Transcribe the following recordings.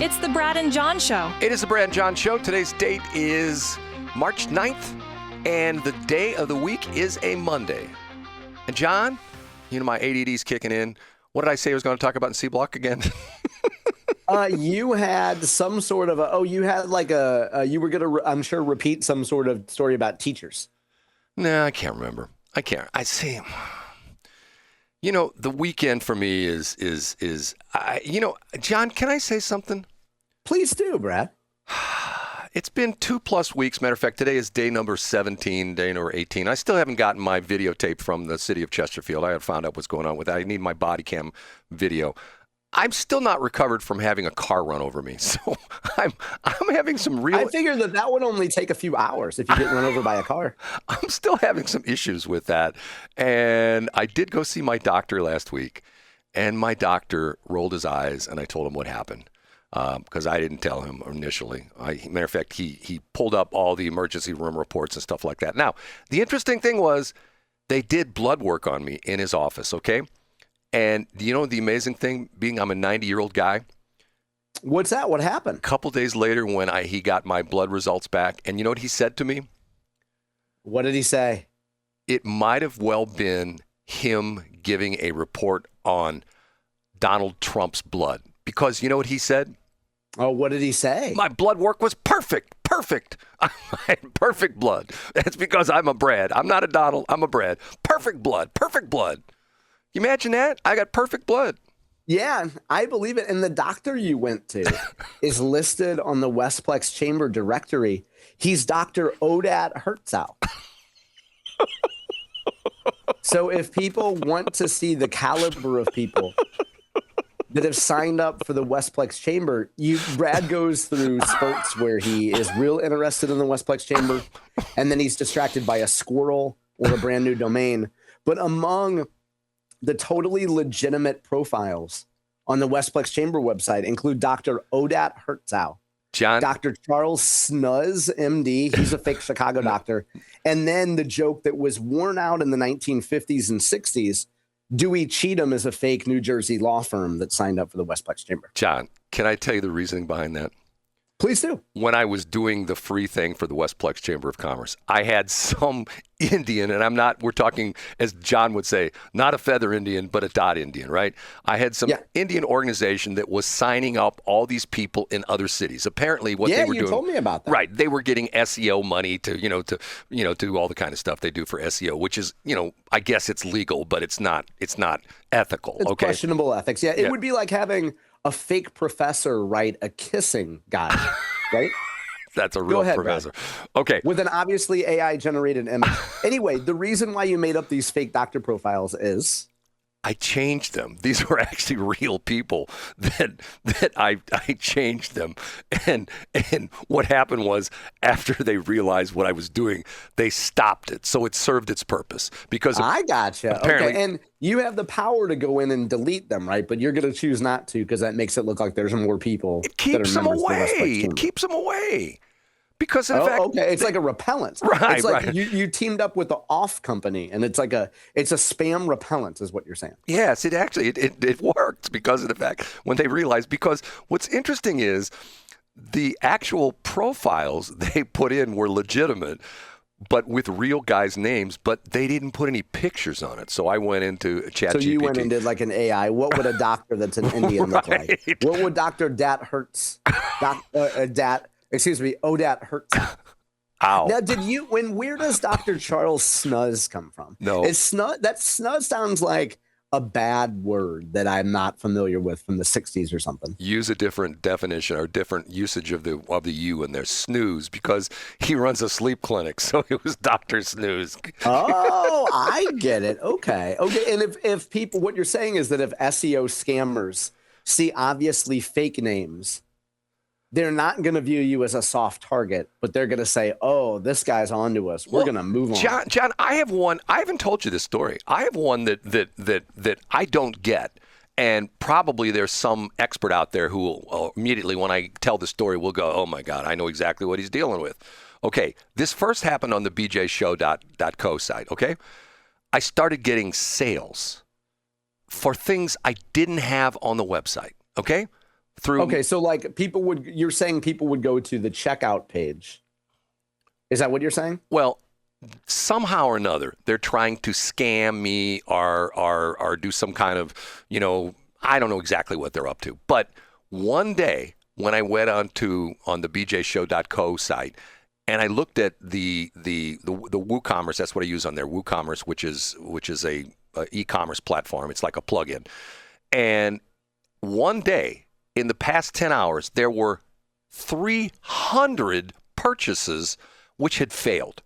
It's the Brad and John Show. It is the Brad and John Show. Today's date is March 9th, and the day of the week is a Monday. And John, you know my ADD's kicking in. What did I say I was going to talk about in C Block again? You had some sort of you were going to, I'm sure, repeat some sort of story about teachers. No, I can't remember. I see. You know, the weekend for me is John, can I say something? Please do, Brad. It's been 2+ weeks. Matter of fact, today is day number 17, day number 18. I still haven't gotten my videotape from the city of Chesterfield. I haven't found out what's going on with that. I need my body cam video. I'm still not recovered from having a car run over me. So I'm having some real... I figured that would only take a few hours if you get run over by a car. I'm still having some issues with that. And I did go see my doctor last week. And my doctor rolled his eyes, and I told him what happened. Because I didn't tell him initially. Matter of fact, he pulled up all the emergency room reports and stuff like that. Now, the interesting thing was they did blood work on me in his office, okay? And you know the amazing thing, being I'm a 90-year-old guy? What's that? What happened? A couple days later when he got my blood results back, and you know what he said to me? What did he say? It might have well been him giving a report on Donald Trump's blood. Because you know what he said? Oh, what did he say? My blood work was perfect. I had perfect blood. That's because I'm a Brad. I'm not a Donald. I'm a Brad. Perfect blood. You imagine that? I got perfect blood. Yeah, I believe it. And the doctor you went to is listed on the Westplex Chamber directory. He's Dr. Odat Hertzow. So if people want to see the caliber of people that have signed up for the Westplex Chamber, Brad goes through spurts where he is real interested in the Westplex Chamber, and then he's distracted by a squirrel or a brand new domain. But among the totally legitimate profiles on the Westplex Chamber website include Dr. Odat Hertzow, John, Dr. Charles Snuzz, MD. He's a fake Chicago doctor. And then the joke that was worn out in the 1950s and 60s, Dewey Cheatham is a fake New Jersey law firm that signed up for the Westplex Chamber. John, can I tell you the reasoning behind that? Please do. When I was doing the free thing for the Westplex Chamber of Commerce, I had some Indian, and we're talking, as John would say, not a feather Indian, but a dot Indian, right? I had some Indian organization that was signing up all these people in other cities. Apparently what they were doing. Yeah, you told me about that. Right. They were getting SEO money to do all the kind of stuff they do for SEO, which is, I guess it's legal, but it's not ethical. It's okay. Questionable ethics. Yeah. It would be like having a fake professor write a kissing guide, right? That's a real professor. Brad. Okay. With an obviously AI-generated image. Anyway, the reason why you made up these fake doctor profiles is... I changed them. These were actually real people that I changed them. And what happened was, after they realized what I was doing, they stopped it. So it served its purpose. Because I gotcha. Okay. And you have the power to go in and delete them, right? But you're going to choose not to because that makes it look like there's more people. It keeps them away. It keeps them away. Because in fact, okay, it's like a repellent. Right, it's like right. You teamed up with the Off Company, and it's a spam repellent, is what you're saying. Yes, it worked because of the fact when they realized. Because what's interesting is the actual profiles they put in were legitimate, but with real guys' names, but they didn't put any pictures on it. So I went into ChatGPT. So you went and did like an AI. What would a doctor that's an Indian look like? What would Dr. Odat Hertz. Ow. Now, where does Dr. Charles Snuzz come from? No. That snuzz sounds like a bad word that I'm not familiar with from the 60s or something. Use a different definition or different usage of the U in there. Snooze, because he runs a sleep clinic. So it was Dr. Snooze. Oh, I get it. Okay. And if people, what you're saying is that if SEO scammers see obviously fake names, they're not going to view you as a soft target, but they're going to say, oh, this guy's on to us. We're going to move on. John, I have one. I haven't told you this story. I have one that I don't get. And probably there's some expert out there who will immediately, when I tell the story, will go, oh, my God, I know exactly what he's dealing with. Okay, this first happened on the bjshow.co site, okay? I started getting sales for things I didn't have on the website, okay? through. Okay, so like you're saying people would go to the checkout page. Is that what you're saying? Well, somehow or another, they're trying to scam me or do some kind of, I don't know exactly what they're up to. But one day when I went on the bjshow.co site and I looked at the WooCommerce, that's what I use on there, WooCommerce, which is a e-commerce platform. It's like a plugin. And one day in the past 10 hours, there were 300 purchases which had failed.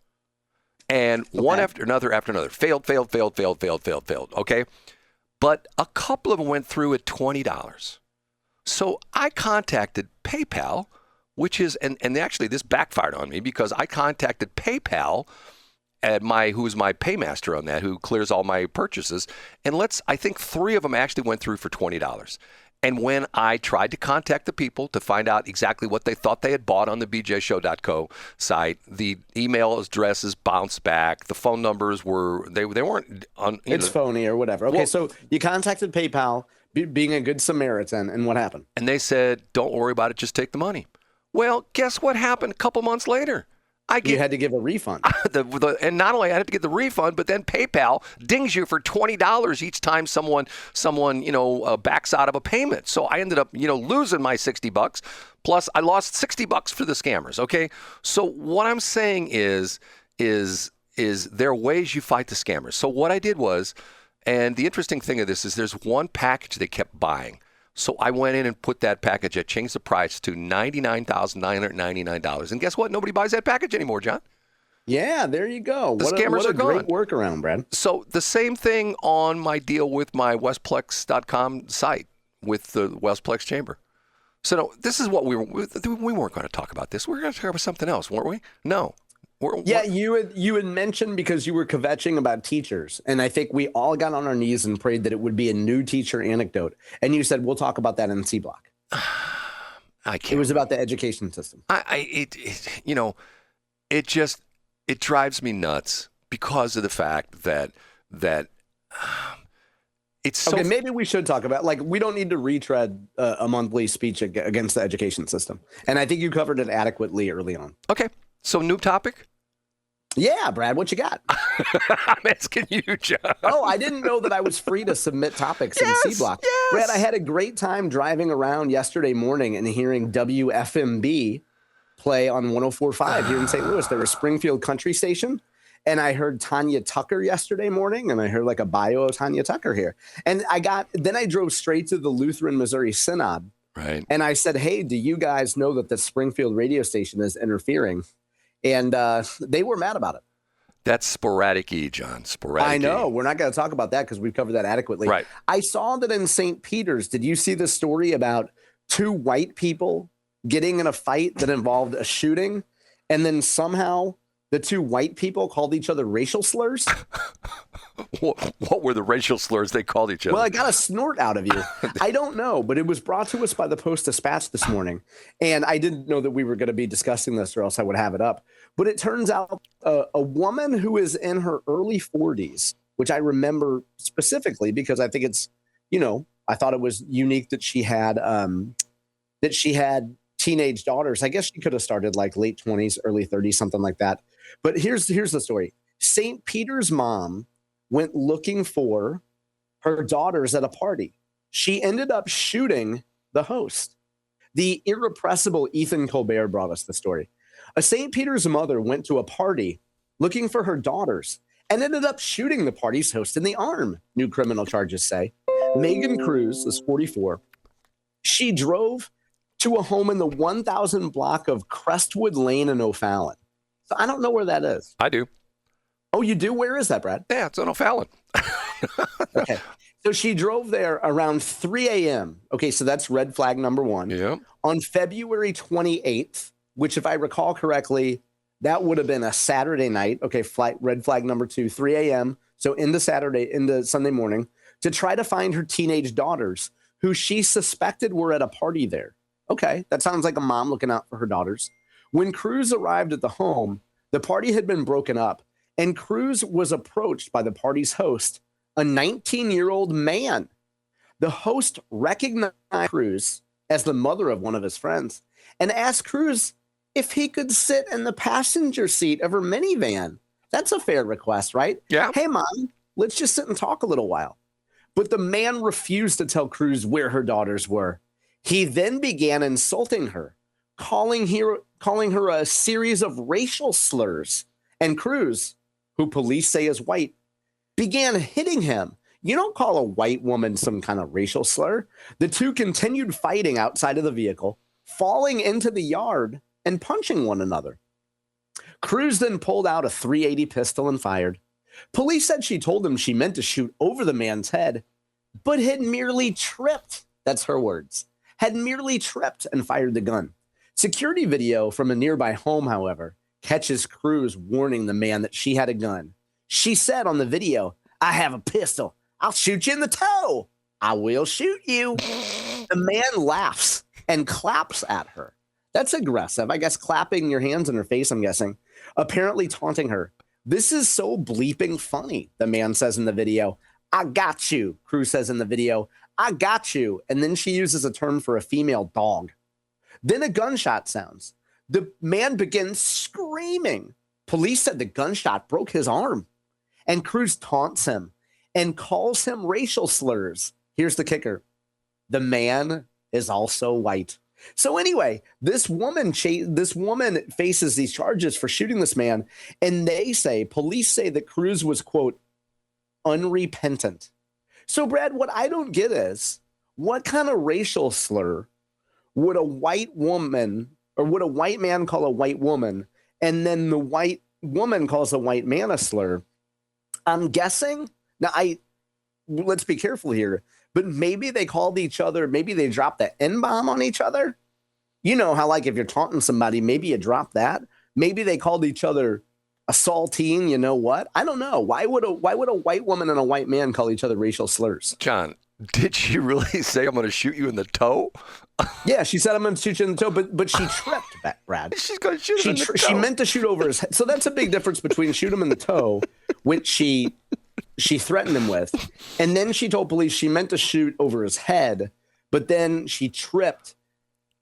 And one after another, failed. Okay. But a couple of them went through at $20. So I contacted PayPal, which is, and actually this backfired on me because I contacted PayPal who's my paymaster on that, who clears all my purchases. And I think 3 of them actually went through for $20. And when I tried to contact the people to find out exactly what they thought they had bought on the bjshow.co site, the email addresses bounced back. The phone numbers they weren't on. It's phony or whatever. Okay, well, so you contacted PayPal, being a good Samaritan, and what happened? And they said, "Don't worry about it. Just take the money." Well, guess what happened a couple months later? You had to give a refund. And not only I had to get the refund, but then PayPal dings you for $20 each time someone backs out of a payment. So I ended up losing my $60. Plus I lost $60 for the scammers. Okay, so what I'm saying is there are ways you fight the scammers. So what I did was, and the interesting thing of this is there's one package they kept buying. So I went in and put that package. I changed the price to $99,999. And guess what? Nobody buys that package anymore, John. Yeah, there you go. The scammers are gone. Great workaround, Brad. So the same thing on my deal with my Westplex.com site with the Westplex Chamber. So no, this is what we weren't going to talk about this. We were going to talk about something else, weren't we? No. You had mentioned because you were kvetching about teachers, and I think we all got on our knees and prayed that it would be a new teacher anecdote. And you said we'll talk about that in C Block. I can't. It was about the education system. It drives me nuts because of the fact that it's so. Okay, maybe we should talk about we don't need to retread a monthly speech against the education system, and I think you covered it adequately early on. Okay. So new topic? Yeah, Brad, what you got? I'm asking you, John. Oh, I didn't know that I was free to submit topics in C Block. Yes. Brad, I had a great time driving around yesterday morning and hearing WFMB play on 104.5 here in St. Louis. They're a Springfield country station. And I heard Tanya Tucker yesterday morning, and I heard a bio of Tanya Tucker here. And then I drove straight to the Lutheran Missouri Synod. Right. And I said, hey, do you guys know that the Springfield radio station is interfering? And they were mad about it. That's sporadic John. Sporadic. I know. We're not going to talk about that because we've covered that adequately. Right. I saw that in St. Peter's. Did you see the story about 2 white people getting in a fight that involved a shooting? And then somehow the 2 white people called each other racial slurs? What were the racial slurs they called each other? Well, I got a snort out of you. I don't know, but it was brought to us by the Post-Dispatch this morning. And I didn't know that we were going to be discussing this or else I would have it up. But it turns out a woman who is in her early 40s, which I remember specifically because I think it's, I thought it was unique that she had teenage daughters. I guess she could have started late 20s, early 30s, something like that. But here's the story. St. Peter's mom went looking for her daughters at a party. She ended up shooting the host. The irrepressible Ethan Colbert brought us the story. A St. Peter's mother went to a party looking for her daughters and ended up shooting the party's host in the arm, new criminal charges say. Megan Cruz is 44. She drove to a home in the 1000 block of Crestwood Lane in O'Fallon. So I don't know where that is. I do. Oh, you do? Where is that, Brad? Yeah, it's on O'Fallon. Okay. So she drove there around 3 a.m. Okay, so that's red flag number 1. Yeah. On February 28th, which if I recall correctly, that would have been a Saturday night. Okay, red flag number 2, 3 a.m. So into Sunday morning to try to find her teenage daughters who she suspected were at a party there. Okay, that sounds like a mom looking out for her daughters. When Cruz arrived at the home, the party had been broken up, and Cruz was approached by the party's host, a 19-year-old man. The host recognized Cruz as the mother of one of his friends and asked Cruz if he could sit in the passenger seat of her minivan. That's a fair request, right? Yeah. Hey, Mom, let's just sit and talk a little while. But the man refused to tell Cruz where her daughters were. He then began insulting her, calling her a series of racial slurs. And Cruz, who police say is white, began hitting him. You don't call a white woman some kind of racial slur. The two continued fighting outside of the vehicle, falling into the yard and punching one another. Cruz then pulled out a .380 pistol and fired. Police said she told him she meant to shoot over the man's head, but had merely tripped. That's her words. Had merely tripped and fired the gun. Security video from a nearby home, however, catches Cruz warning the man that she had a gun. She said on the video, "I have a pistol. I'll shoot you in the toe. I will shoot you." The man laughs and claps at her. That's aggressive. I guess clapping your hands in her face, I'm guessing. Apparently taunting her. "This is so bleeping funny," the man says in the video. "I got you," Cruz says in the video. "I got you." And then she uses a term for a female dog. Then a gunshot sounds. The man begins screaming. Police said the gunshot broke his arm. And Cruz taunts him and calls him racial slurs. Here's the kicker. The man is also white. So anyway, this woman faces these charges for shooting this man. And police say that Cruz was, quote, unrepentant. So Brad, what I don't get is, what kind of racial slur would a white woman, or would a white man call a white woman, and then the white woman calls a white man a slur? I'm guessing, let's be careful here, but maybe they called each other, maybe they dropped the N-bomb on each other. You know how, like, if you're taunting somebody, maybe you drop that. Maybe they called each other a saltine, you know what? I don't know. Why would a white woman and a white man call each other racial slurs? John, did she really say, "I'm going to shoot you in the toe"? Yeah, she said, "I'm going to shoot you in the toe," but she tripped, Brad. She's going to shoot him in the toe. She meant to shoot over his head. So that's a big difference between shoot him in the toe, which she threatened him with, and then she told police she meant to shoot over his head, but then she tripped,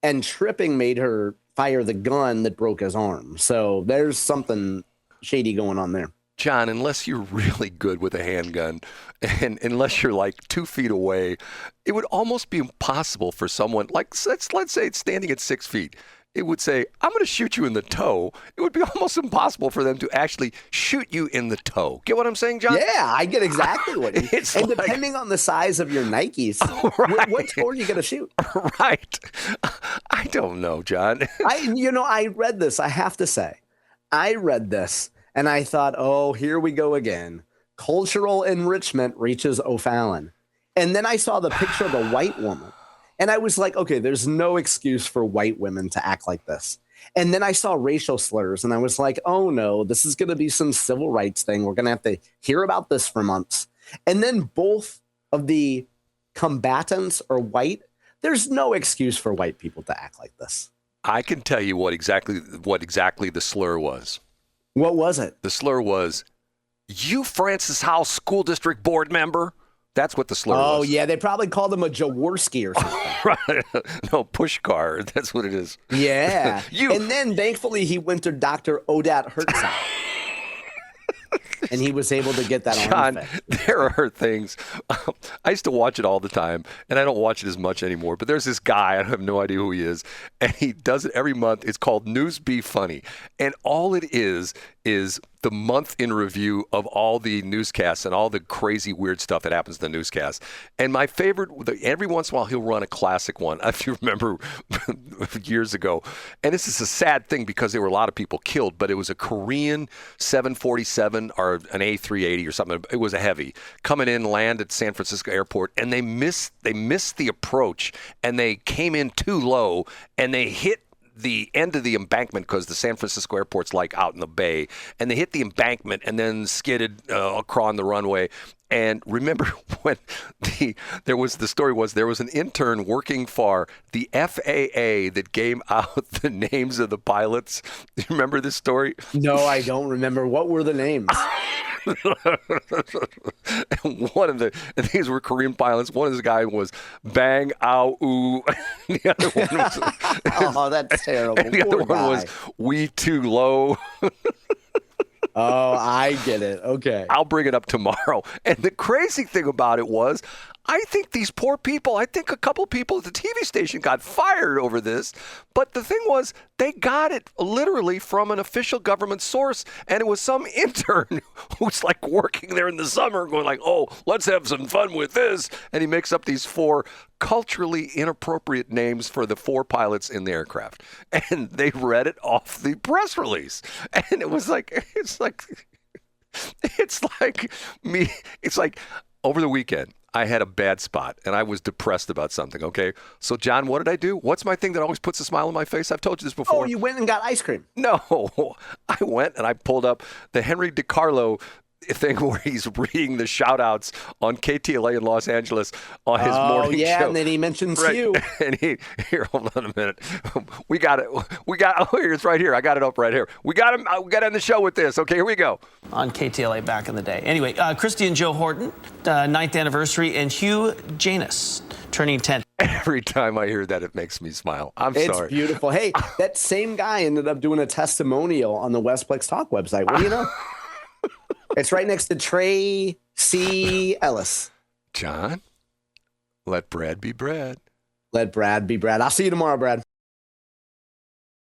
and tripping made her fire the gun that broke his arm. So there's something shady going on there. John, unless you're really good with a handgun, and unless you're like 2 feet away, it would almost be impossible for someone, like, let's say it's standing at 6 feet. It would say, "I'm going to shoot you in the toe." It would be almost impossible for them to actually shoot you in the toe. Get what I'm saying, John? Yeah, I get exactly what you And depending on the size of your Nikes, right, what toe are you going to shoot? Right. I don't know, John. I read this. I have to say, I read this. And I thought, oh, here we go again. Cultural enrichment reaches O'Fallon. And then I saw the picture of a white woman. And I was like, okay, there's no excuse for white women to act like this. And then I saw racial slurs. And I was like, oh, no, this is going to be some civil rights thing. We're going to have to hear about this for months. And then both of the combatants are white. There's no excuse for white people to act like this. I can tell you what exactly the slur was. What was it? The slur was, "You Francis House School District Board member." That's what the slur was. Oh, yeah. They probably called him a Jaworski or something. Right. No, Pushkar. That's what it is. Yeah. And then, thankfully, he went to Dr. Odat Herzog. And he was able to get that John, on there are things. I used to watch it all the time, and I don't watch it as much anymore. But there's this guy, I have no idea who he is, and he does it every month. It's called News Be Funny. And all it is the month in review of all the newscasts and all the crazy weird stuff that happens in the newscast. And my favorite, every once in a while he'll run a classic one, if you remember years ago. And this is a sad thing because there were a lot of people killed, but it was a Korean 747 or an A380 or something. It was a heavy coming in, land at San Francisco airport, and they missed the approach, and they came in too low, and they hit the end of the embankment because the San Francisco airport's like out in the bay, and they hit the embankment and then skidded across the runway. And remember when there was an intern working for the FAA that gave out the names of the pilots. Do you remember this story? No, I don't remember. What were the names? And and these were Korean pilots. One of the guys was bang, ow, ooh. The other one was, Oh, that's terrible. and the other one was we too low. Oh, I get it. Okay. I'll bring it up tomorrow. And the crazy thing about it was, I think these poor people, I think a couple people at the TV station got fired over this. But the thing was, they got it literally from an official government source. And it was some intern who's like working there in the summer going like, oh, let's have some fun with this. And he makes up these 4 culturally inappropriate names for the 4 pilots in the aircraft. And they read it off the press release. And it was like, it's like me. It's like over the weekend, I had a bad spot and I was depressed about something. Okay. So, John, what did I do? What's my thing that always puts a smile on my face? I've told you this before. Oh, you went and got ice cream. No, I went and I pulled up the Henry DiCarlo thing where he's reading the shout outs on KTLA in Los Angeles on his morning show. Oh, yeah. And then he mentions you. And here, hold on a minute. We got it. Oh, here, it's right here. I got it up right here. We got him. We got to end the show with this. Okay, here we go. On KTLA back in the day. Anyway, Christy and Joe Horton, 9th anniversary, and Hugh Janus turning 10. Every time I hear that, it makes me smile. Sorry. It's beautiful. Hey, that same guy ended up doing a testimonial on the Westplex Talk website. What do you know? It's right next to Trey C. Ellis. John, let Brad be Brad. Let Brad be Brad. I'll see you tomorrow, Brad.